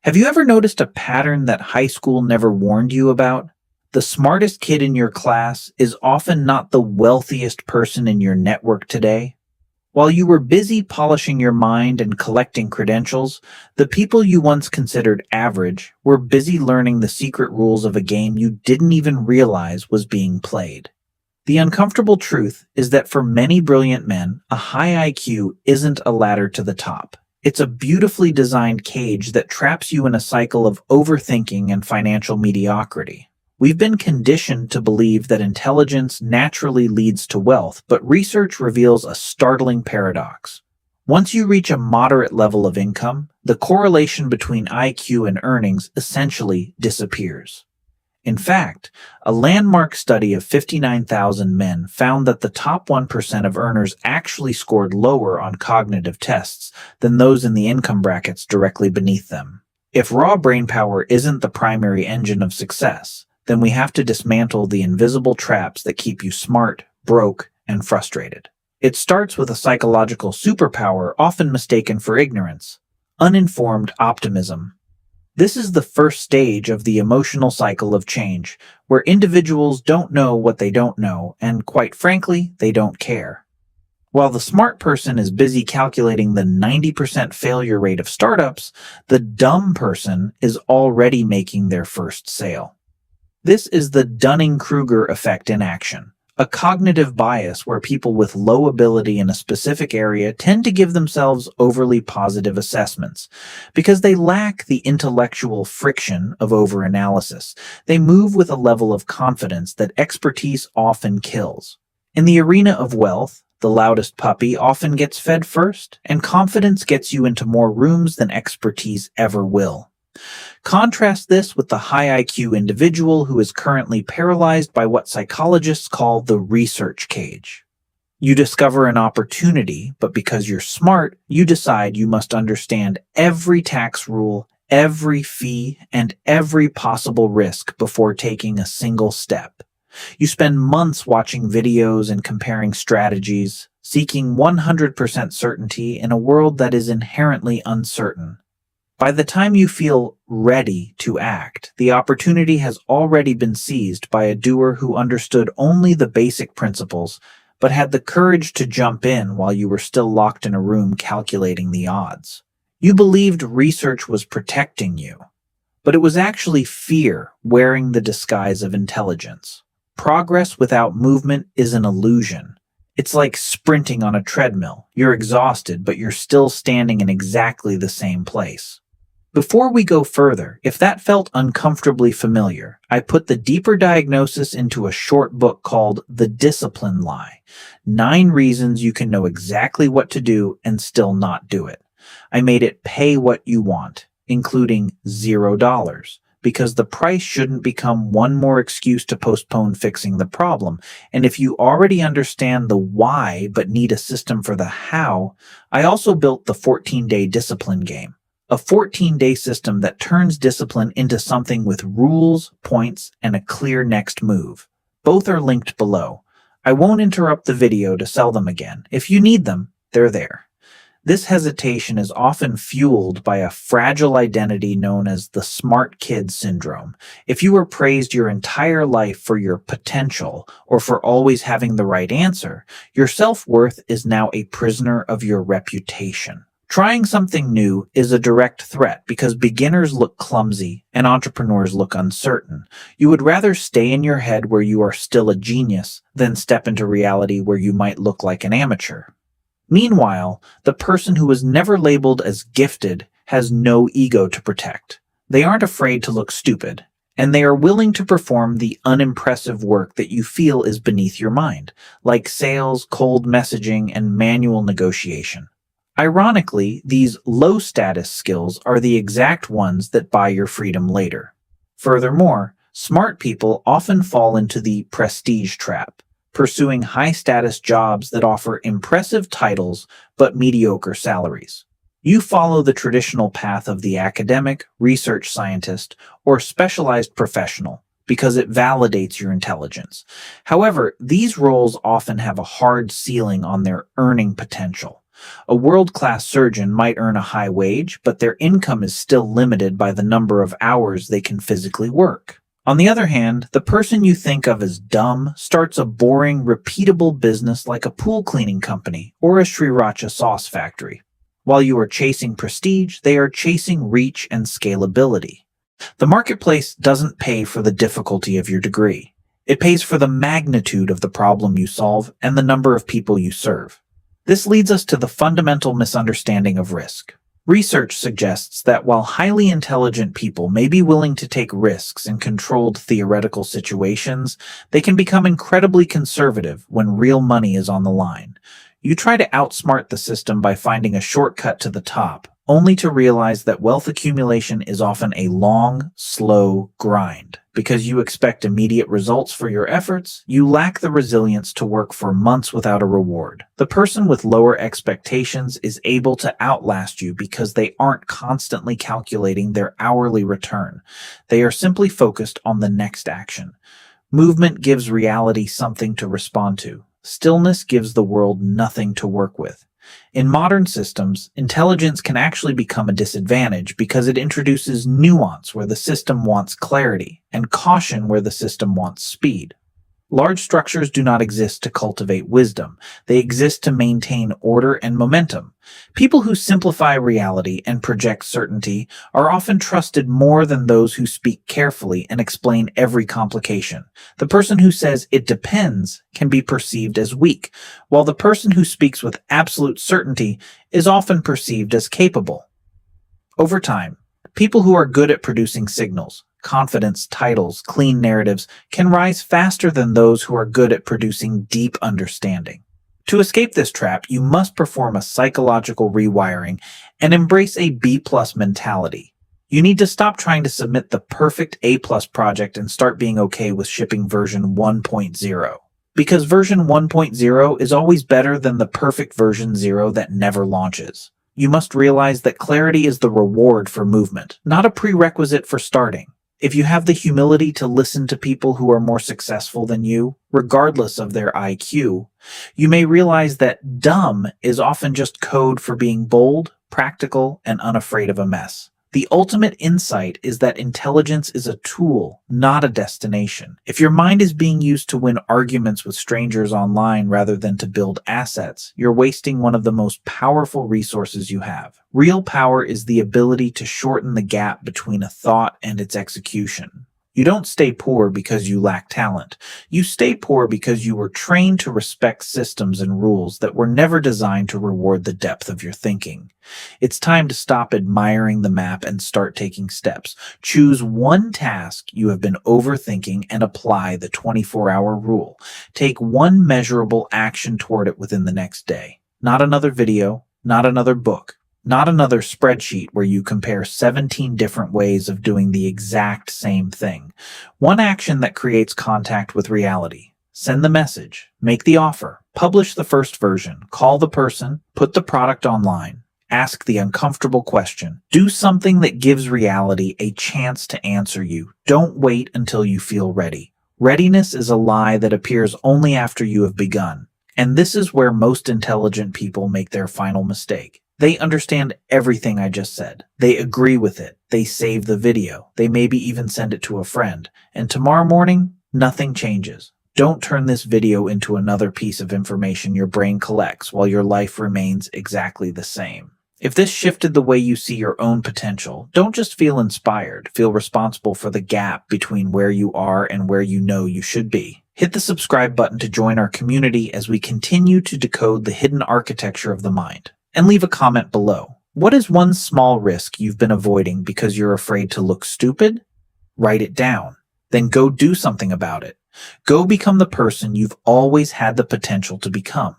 Have you ever noticed a pattern that high school never warned you about? The smartest kid in your class is often not the wealthiest person in your network today. While you were busy polishing your mind and collecting credentials, the people you once considered average were busy learning the secret rules of a game you didn't even realize was being played. The uncomfortable truth is that for many brilliant men, a high IQ isn't a ladder to the top. It's a beautifully designed cage that traps you in a cycle of overthinking and financial mediocrity. We've been conditioned to believe that intelligence naturally leads to wealth, but research reveals a startling paradox. Once you reach a moderate level of income, the correlation between IQ and earnings essentially disappears. In fact, a landmark study of 59,000 men found that the top 1% of earners actually scored lower on cognitive tests than those in the income brackets directly beneath them. If raw brainpower isn't the primary engine of success, then we have to dismantle the invisible traps that keep you smart, broke, and frustrated. It starts with a psychological superpower often mistaken for ignorance: uninformed optimism. This is the first stage of the emotional cycle of change, where individuals don't know what they don't know, and quite frankly, they don't care. While the smart person is busy calculating the 90% failure rate of startups, the dumb person is already making their first sale. This is the Dunning-Kruger effect in action, a cognitive bias where people with low ability in a specific area tend to give themselves overly positive assessments. Because they lack the intellectual friction of overanalysis, they move with a level of confidence that expertise often kills. In the arena of wealth, the loudest puppy often gets fed first, and confidence gets you into more rooms than expertise ever will. Contrast this with the high IQ individual who is currently paralyzed by what psychologists call the research cage. You discover an opportunity, but because you're smart, you decide you must understand every tax rule, every fee, and every possible risk before taking a single step. You spend months watching videos and comparing strategies, seeking 100% certainty in a world that is inherently uncertain. By the time you feel ready to act, the opportunity has already been seized by a doer who understood only the basic principles, but had the courage to jump in while you were still locked in a room calculating the odds. You believed research was protecting you, but it was actually fear wearing the disguise of intelligence. Progress without movement is an illusion. It's like sprinting on a treadmill. You're exhausted, but you're still standing in exactly the same place. Before we go further, if that felt uncomfortably familiar, I put the deeper diagnosis into a short book called The Discipline Lie: 9 Reasons You Can Know Exactly What to Do and Still Not Do It. I made it pay what you want, including $0, because the price shouldn't become one more excuse to postpone fixing the problem. And if you already understand the why but need a system for the how, I also built the 14-day discipline game. A 14-day system that turns discipline into something with rules, points, and a clear next move. Both are linked below. I won't interrupt the video to sell them again. If you need them, they're there. This hesitation is often fueled by a fragile identity known as the smart kid syndrome. If you were praised your entire life for your potential or for always having the right answer, your self-worth is now a prisoner of your reputation. Trying something new is a direct threat because beginners look clumsy and entrepreneurs look uncertain. You would rather stay in your head where you are still a genius than step into reality where you might look like an amateur. Meanwhile, the person who was never labeled as gifted has no ego to protect. They aren't afraid to look stupid, and they are willing to perform the unimpressive work that you feel is beneath your mind, like sales, cold messaging, and manual negotiation. Ironically, these low-status skills are the exact ones that buy your freedom later. Furthermore, smart people often fall into the prestige trap, pursuing high-status jobs that offer impressive titles but mediocre salaries. You follow the traditional path of the academic, research scientist, or specialized professional because it validates your intelligence. However, these roles often have a hard ceiling on their earning potential. A world-class surgeon might earn a high wage, but their income is still limited by the number of hours they can physically work. On the other hand, the person you think of as dumb starts a boring, repeatable business like a pool cleaning company or a sriracha sauce factory. While you are chasing prestige, they are chasing reach and scalability. The marketplace doesn't pay for the difficulty of your degree. It pays for the magnitude of the problem you solve and the number of people you serve. This leads us to the fundamental misunderstanding of risk. Research suggests that while highly intelligent people may be willing to take risks in controlled theoretical situations, they can become incredibly conservative when real money is on the line. You try to outsmart the system by finding a shortcut to the top, only to realize that wealth accumulation is often a long, slow grind. Because you expect immediate results for your efforts, you lack the resilience to work for months without a reward. The person with lower expectations is able to outlast you because they aren't constantly calculating their hourly return. They are simply focused on the next action. Movement gives reality something to respond to. Stillness gives the world nothing to work with. In modern systems, intelligence can actually become a disadvantage because it introduces nuance where the system wants clarity and caution where the system wants speed. Large structures do not exist to cultivate wisdom. They exist to maintain order and momentum. People who simplify reality and project certainty are often trusted more than those who speak carefully and explain every complication. The person who says it depends can be perceived as weak, while the person who speaks with absolute certainty is often perceived as capable. Over time, people who are good at producing signals, confidence, titles, clean narratives can rise faster than those who are good at producing deep understanding. To escape this trap, you must perform a psychological rewiring and embrace a B-plus mentality. You need to stop trying to submit the perfect A-plus project and start being okay with shipping version 1.0. Because version 1.0 is always better than the perfect version 0 that never launches. You must realize that clarity is the reward for movement, not a prerequisite for starting. If you have the humility to listen to people who are more successful than you, regardless of their IQ, you may realize that dumb is often just code for being bold, practical, and unafraid of a mess. The ultimate insight is that intelligence is a tool, not a destination. If your mind is being used to win arguments with strangers online rather than to build assets, you're wasting one of the most powerful resources you have. Real power is the ability to shorten the gap between a thought and its execution. You don't stay poor because you lack talent. You stay poor because you were trained to respect systems and rules that were never designed to reward the depth of your thinking. It's time to stop admiring the map and start taking steps. Choose one task you have been overthinking and apply the 24-hour rule. Take one measurable action toward it within the next day. Not another video, not another book. Not another spreadsheet where you compare 17 different ways of doing the exact same thing. One action that creates contact with reality. Send the message, make the offer, publish the first version, call the person, put the product online, ask the uncomfortable question. Do something that gives reality a chance to answer you. Don't wait until you feel ready. Readiness is a lie that appears only after you have begun. And this is where most intelligent people make their final mistake. They understand everything I just said. They agree with it. They save the video. They maybe even send it to a friend. And tomorrow morning, nothing changes. Don't turn this video into another piece of information your brain collects while your life remains exactly the same. If this shifted the way you see your own potential, don't just feel inspired. Feel responsible for the gap between where you are and where you know you should be. Hit the subscribe button to join our community as we continue to decode the hidden architecture of the mind. And leave a comment below. What is one small risk you've been avoiding because you're afraid to look stupid? Write it down. Then go do something about it. Go become the person you've always had the potential to become.